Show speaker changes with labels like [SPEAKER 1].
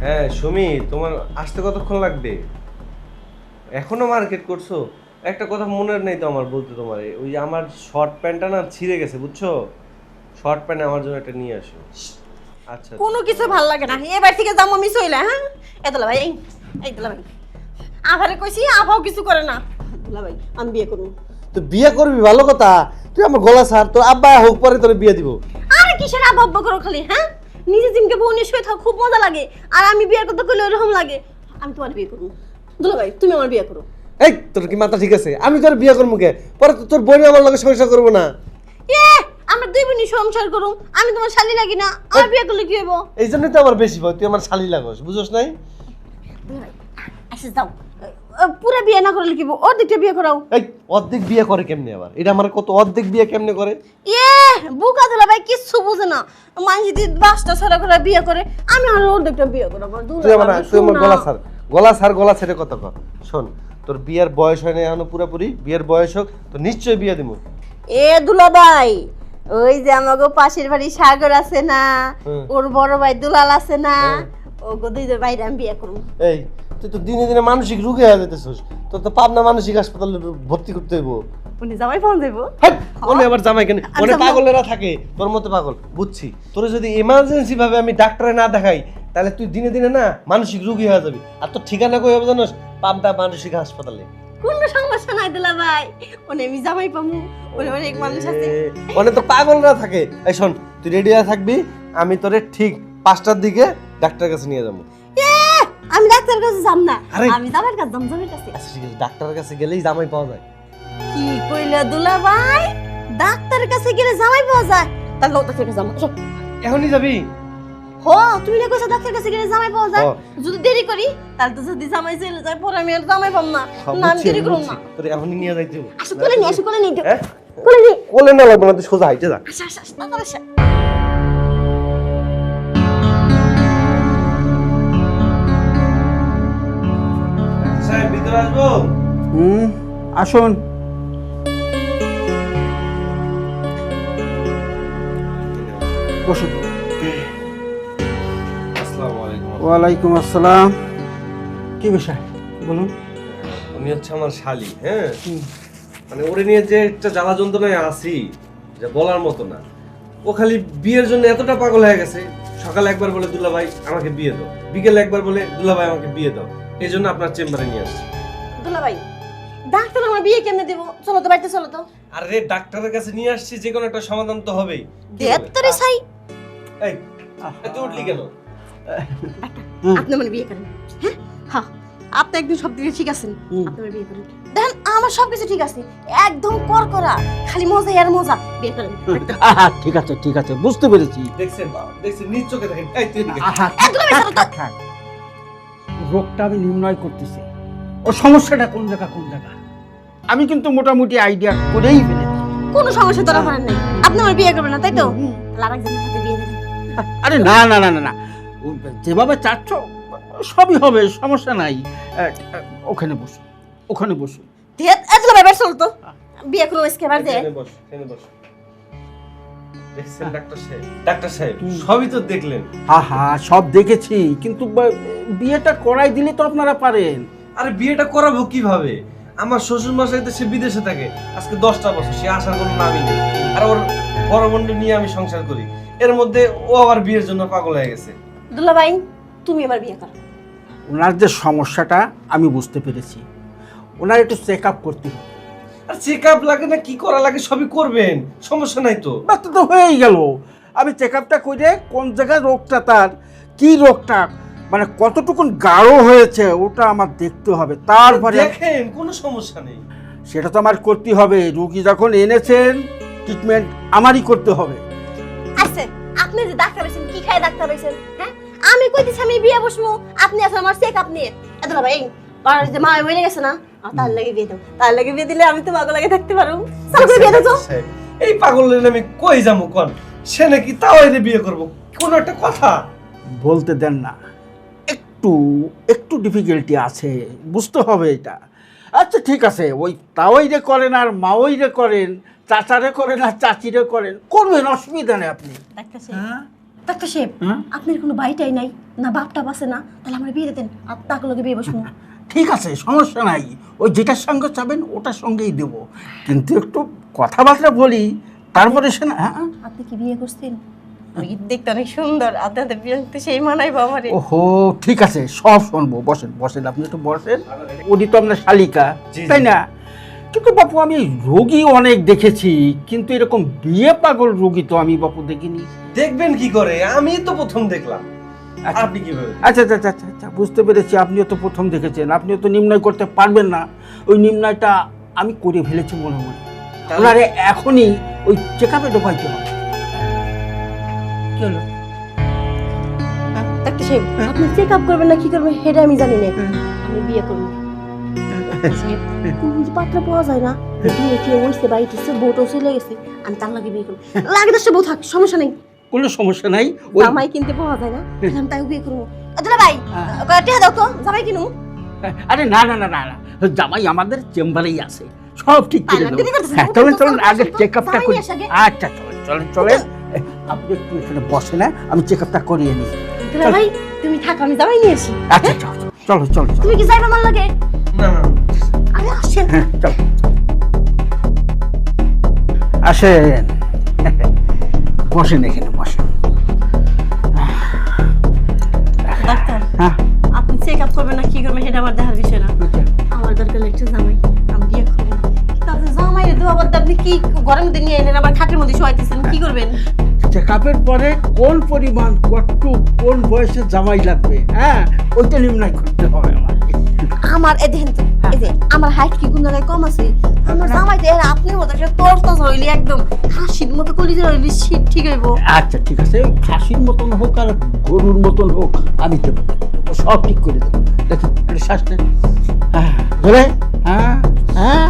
[SPEAKER 1] হ্যাঁ সুমি, তোমার আসতে কতক্ষণ লাগবে? এখনো মার্কেট করছো? একটা কথা মনে নেই তো আমার বলতে তোমার, ওই যে আমার শর্ট প্যান্টটা না ছিঁড়ে গেছে বুঝছো, শর্ট প্যান্ট আমার জন্য একটা নিয়ে আসো। আচ্ছা
[SPEAKER 2] কোনো কিছু ভাল লাগে না, এবার থেকে যাবো আমি চইলা। হ্যাঁ এ দুলা ভাই, এই দুলা ভাই আভারে কইছি, আভাও কিছু করে না। দুলা ভাই আমি বিয়ে করব।
[SPEAKER 3] তুই বিয়ে করবি ভালো কথা, তুই আমার গলা ছাড়, তোর আব্বা হোক পরে তোর বিয়ে দিব।
[SPEAKER 2] আরে কিসের আব্বা আব্বা করো খালি? হ্যাঁ নিজে জিমকে বউ নিয়ে শুয়ে থাকো, খুব মজা লাগে। আর আমি বিয়ের কথা কইলে ওরকম লাগে। আমি তোমার বিয়ে করব। দুলা ভাই তুমি আমার বিয়ে করো।
[SPEAKER 3] এই তোর কি মাথা ঠিক আছে? আমি তোর বিয়ে করবো কে? পরে তো তোর বোন আমার লগে সংসার করবো না।
[SPEAKER 2] এ আমরা দুই বোনই সংসার করুম, আমি তোমার শালি লাগি না? আমার বিয়ে করলে কি হইব?
[SPEAKER 3] এই জন্যই তো আমার বেশি ভয়, তুই আমার শালি লাগস, বুঝছ নাই?
[SPEAKER 2] দুলা ভাই আচ্ছা যাও, পুরো বিয়ে না করলে কি হইব? অর্ধেকটা বিয়ে করাও।
[SPEAKER 3] এই অর্ধেক বিয়ে করে কেমনে আবার? এটা আমার কত অর্ধেক বিয়ে কেমনে করে?
[SPEAKER 2] বুকা দুলা ভাই কিচ্ছু বুঝে না। মানুষ যদি 5টা 6টা করে বিয়ে করে, আমি আর অর্ধেকটা বিয়ে করাবো।
[SPEAKER 3] তুই আমার গলা ছাড়, গলা ছেড়ে কথা কর। শোন, তোর বিয়ের বয়স হয় না এখনো পুরোপুরি, বিয়ের বয়স হোক তো নিশ্চয়ই বিয়ে দিব।
[SPEAKER 2] এ দুলা ভাই, ওই যে আমাগো পাশের বাড়ি সাগর আছে না, ওর বড় ভাই দুলাল আছে না, ও গো দুইজন বাইরে আমি বিয়ে করব।
[SPEAKER 3] এই তুই তো দিনে দিনে মানসিক রোগী হয়ে যেতেছিস, তোর তো পাবনা মানসিক হাসপাতালে ভর্তি করতে হইব।
[SPEAKER 2] উনি জামাই ফোন দেবো।
[SPEAKER 3] ওনে আবার জামাই কেন? ওনে পাগলেরা থাকে, তোর মতো পাগল বুঝছি। তোর যদি ইমার্জেন্সি ভাবে আমি ডাক্তারে না দেখাই, তাহলে তুই দিনে দিনে না মানসিক রোগী হয়ে যাবি। আর তোর ঠিকানা কই হবে জানোস? পাবনা মানসিক হাসপাতালে।
[SPEAKER 2] কোনো সমস্যা নাই দুলা ভাই, উনি আমি জামাই পামু, উনি অনেক মানুষ আছে।
[SPEAKER 3] ওনে তো পাগলরা থাকে। এই শোন, তুই রেডি হয়ে থাকবি, আমি তোরে ঠিক 5টার দিকে ডাক্তারের কাছে নিয়ে যাবো।
[SPEAKER 2] আমি ডাক্তারের কাছে যাব না,
[SPEAKER 3] আরে!
[SPEAKER 2] আমি জামাইয়ের কাছে যাব, জামাইয়ের কাছে।
[SPEAKER 3] আচ্ছা ঠিক আছে, ডাক্তারের কাছে গেলেই জামাই পাওয়া যায়।
[SPEAKER 2] কি কইলা দুলা ভাই? ডাক্তারের কাছে গেলে জামাই পাওয়া যায়? তাহলে ও ডাক্তারের কাছে যাবো।
[SPEAKER 3] এখনই যাবি?
[SPEAKER 2] হো তুমি না কইছো ডাক্তারের কাছে গেলে জামাই পাওয়া যায়?
[SPEAKER 3] হ।
[SPEAKER 2] যদি দেরি করি তাহলে তো যদি জামাই চলে যায় পরে আমি আর জামাই পাম না। না আমি দেরি করব না।
[SPEAKER 3] তোর এখনই নিয়ে যাইতে হবে।
[SPEAKER 2] আসো কোলে নিয়ে, আসো কোলে নিয়ে।
[SPEAKER 3] হ্যাঁ?
[SPEAKER 2] কোলে নিয়ে।
[SPEAKER 3] কোলে না লাগবে না, তুই সোজা হাইটে যা।
[SPEAKER 2] আসো আসো আসো, তাড়াতাড়ি আসো।
[SPEAKER 1] সাহেব ভিতরে আসবো?
[SPEAKER 4] আসুন। বসুন।
[SPEAKER 1] আসসালামু আলাইকুম।
[SPEAKER 4] ওয়ালাইকুম আসসালাম। কি বিষয় বলুন?
[SPEAKER 1] আমি হচ্ছে আমার শালি, হ্যাঁ মানে ওরে নিয়ে যে একটা জ্বালা যন্ত্রণায় আছি যে বলার মতো না। ও খালি বিয়ের জন্য এতটা পাগল হয়ে গেছে, সকালে একবার বলে দুলাভাই আমাকে বিয়ে দাও, বিকেলে একবার বলে দুলাভাই আমাকে বিয়ে দাও। এই জন্য আপনার চেম্বারে নিয়ে আসছি।
[SPEAKER 2] দুলা ভাই ডাক্তার আমার বিয়ে কেমনে দেব? চলো তো বাড়িতে চলো তো।
[SPEAKER 1] আরে ডাক্তারের কাছে নিয়ে আসছি, যে কোনো একটা সমাধান তো হবেই।
[SPEAKER 2] ডাক্তারে চাই।
[SPEAKER 1] এই তুই উঠলি কেন?
[SPEAKER 2] আপনি আমার বিয়ে করেন। হ্যাঁ হ্যাঁ, আপনি একদম সব দিকে ঠিক আছেন, আপনি আমার বিয়ে করেন। দেখেন আমার সবকিছু ঠিক আছে, একদম করকরা, খালি মজা আর মজা। বিয়ে করেন।
[SPEAKER 4] ঠিক আছে ঠিক আছে, বুঝতে পেরেছি।
[SPEAKER 1] দেখছেন দেখছেন নিজ চোখে দেখেন। এই তুই এদিকে।
[SPEAKER 2] একদম বেচারা তো।
[SPEAKER 4] রোগটা আমি নির্ণয় করতেছি, ও সমস্যাটা কোন জায়গা। আমি কিন্তু মোটামুটি আইডিয়া করেই ফেলেছি।
[SPEAKER 2] কোনো সমস্যা তোরা করেন নাই, আপনি আমার বিয়ে করবেন না তাই তো? তাহলে আরেকজনের সাথে বিয়ে দেবেন।
[SPEAKER 4] আরে না না না না না, যেভাবে চাচ্ছ সবই হবে, সমস্যা নাই। ওখানে বসুন।
[SPEAKER 2] দেখ এতলা ব্যাপার চল তো, বিয়ে করো আজকে বার দে।
[SPEAKER 1] এখানে বস, এখানে বস। দেখছেন ডাক্তার সাহেব সবই তো দেখলেন।
[SPEAKER 4] হ্যাঁ সব দেখেছি, কিন্তু বিয়েটা করাই দিলে তো আপনারা পারেন।
[SPEAKER 1] আরে বিয়েটা করাবো কিভাবে? আমার শ্বশুর মশাই তো সে বিদেশে থাকে আজকে 10টা বছর, সে আসার কোনো নামই নেই। আর ওর বড় বোনকে নিয়ে আমি সংসার করি, এর মধ্যে ও আবার বিয়ের জন্য পাগল হয়ে গেছে।
[SPEAKER 2] দুলা ভাই তুমি আমার বিয়ে করো।
[SPEAKER 4] ওনার যে সমস্যাটা আমি বুঝতে পেরেছি, ওনার একটু চেক আপ করতে হবে।
[SPEAKER 1] আর চেক আপ লাগে না, কি করা লাগে সবই করবেন, সমস্যা নাই তো।
[SPEAKER 4] বাস তো হয়েই গেল। আমি চেক আপটা করে কোন জায়গায় রোগটা, তার কি রোগটা, মানে কতটুকুন গাঢ় হয়েছে ওটা আমার দেখতে হবে। তারপরে
[SPEAKER 1] দেখেন কোনো সমস্যা নেই।
[SPEAKER 4] সেটা তো আমার করতে হবে। রোগী যখন এনেছেন, ট্রিটমেন্ট আমারই করতে হবে।
[SPEAKER 2] আচ্ছা আপনি যে ডাক্তার হইছেন, কি খায় ডাক্তার হইছেন? হ্যাঁ আমি কইতেছি আমি বিয়ে বসবো, আপনি আছেন আমার চেক আপ নিয়ে। দুলা ভাই আর যে মা হয়ে গেছে না, তার লাগে বিয়ে দাও। তার লাগে বিয়ে দিলে আমি তো পাগল লাগে থাকতে পারবো। চল করে বিয়ে দাও তো।
[SPEAKER 1] এই পাগলের আমি কই যাবো কোন? সে নাকি তাও এনে বিয়ে করব, কোন একটা কথা
[SPEAKER 4] বলতে দেন না, একটু ডিফিকাল্টি আছে, বুঝতে হবে এটা। আচ্ছা ঠিক আছে, ওই তাওই রে করেন আর মাওই রে করেন, চাচারে করেন আর চাচিরে করেন, করবেন, অসুবিধা নেই আপনি।
[SPEAKER 2] ডাক্তার সাহেব, আপনার কোনো বাইটাই নাই? না বাপটা বাসে না, তাহলে আমার বিয়ে দিতেন আর তাকে লোকে বিয়ে বসবো।
[SPEAKER 4] ঠিক আছে, সমস্যা নাই, ওই যেটার সঙ্গে চাবেন ওটার সঙ্গেই দেব, কিন্তু একটু কথাবার্তা বলি তারপরে সে না। হ্যাঁ,
[SPEAKER 2] আপনি কি বিয়ে করছেন? আমি কি দেখতে অনেক সুন্দর, আপনাদের বিয়ে করতে সেই মানাইবো আমারে।
[SPEAKER 4] ওহো ঠিক আছে, সব শুনবো, বসেন বসেন, আপনি একটু বসেন। উনি তো আপনার শালিকা,
[SPEAKER 1] জি, জি।
[SPEAKER 4] তাই না? কিন্তু বাপু আমি রোগী অনেক দেখেছি, কিন্তু এরকম বিয়ে পাগল রোগী তো আমি বাপু দেখিনি।
[SPEAKER 1] দেখবেন কি করে, আমি তো প্রথম দেখলাম।
[SPEAKER 4] আচ্ছা।
[SPEAKER 1] আপনি কিভাবে?
[SPEAKER 4] আচ্ছা আচ্ছা আচ্ছা আচ্ছা, বুঝতে পেরেছি, আপনিও তো প্রথম দেখেছেন, আপনিও তো নির্ণয় করতে পারবেন না। ওই নির্ণয়টা আমি করে ফেলেছি মনে মনে।
[SPEAKER 1] তাহলে?
[SPEAKER 4] ওনারে এখনই ওই চেক আপে ঢোকাইতে হবে। কি হলো?
[SPEAKER 2] ডাক্তার সাহেব, আপনি চেক আপ করবেন না কি করবেন সেটা আমি জানি না, আমি বিয়ে করবো। সাহেব, কোন কিছু পাত্র পাওয়া যায় না, বিয়ে টিয়ে হইছে বা ইটিছে, বউটাও চলে গেছে, আমি তার লাগে বিয়ে করবো। লাগে তো সে বউ থাক, সমস্যা নেই।
[SPEAKER 4] কোনো সমস্যা নাই, ওই
[SPEAKER 2] জামাই কিনতে পাওয়া যায় না, তাহলে আমি তাই বিয়ে করবো। আদুলা ভাই, টিয়া দাও তো, জামাই কিনু।
[SPEAKER 4] আরে না না না না না, জামাই আমাদের চেম্বারেই আছে, সব ঠিক করে
[SPEAKER 2] তাহলে
[SPEAKER 4] দেবো।
[SPEAKER 2] দিদি করতেছে,
[SPEAKER 4] হ্যাঁ,
[SPEAKER 2] ও
[SPEAKER 4] চলেন
[SPEAKER 2] তো
[SPEAKER 4] চলেন,
[SPEAKER 2] সব
[SPEAKER 4] আগে
[SPEAKER 2] আসল তো,
[SPEAKER 4] চেক আপটা
[SPEAKER 2] জামাই
[SPEAKER 4] করি।
[SPEAKER 2] নিয়ে আসে আগে।
[SPEAKER 4] আচ্ছা চলেন চলেন চলেন, আপনি একটু এখানে বসে না, আমি চেক আপটা করিয়ে নিই।
[SPEAKER 2] আদুলা ভাই, তুমি থাকো, আমি জামাই নিয়ে আসি।
[SPEAKER 4] আচ্ছা চলো চলো চলো চলো,
[SPEAKER 2] তুমি কি যাইবা আমার লাগে?
[SPEAKER 1] না না,
[SPEAKER 2] আরে আসেন।
[SPEAKER 4] হ্যাঁ চলো আসেন, বসেন এখানে বসেন।
[SPEAKER 2] ডাক্তার,
[SPEAKER 4] হ্যাঁ
[SPEAKER 2] আপনি চেক আপ করবেন না কি করবেন সেটা আমার দেখার বিষয় না।
[SPEAKER 4] আচ্ছা,
[SPEAKER 2] আমার দরকার একটা জামাই, আমি বিয়ে করবো। তাতে জামাই দোয়া বলতে আপনি কি ঘরের মধ্যে নিয়ে এলেন, আবার খাটের মধ্যে শোয়াইতেছেন, কি করবেন?
[SPEAKER 4] চেক আপের পরে কোন পরিমাণ কতটুকু কোন বয়সে জামাই লাগবে, হ্যাঁ ওইটা নির্ণয় করতে হবে আমার।
[SPEAKER 2] আমার এ দেখেন তো, এই যে আমার হাইট কি কোন জায়গায় কম আছে? আমার জামাই তো এর আপনি মতো একটা তরতাজা হইলি, একদম খাসির মতো কলিজা হইলি, শীত ঠিক হইব।
[SPEAKER 4] আচ্ছা ঠিক আছে, ওই খাসির মতন হোক আর গরুর মতন হোক, আমি দেবো, সব ঠিক করে দেবো। দেখি একটু শ্বাস নেন, হ্যাঁ ধরে, হ্যাঁ হ্যাঁ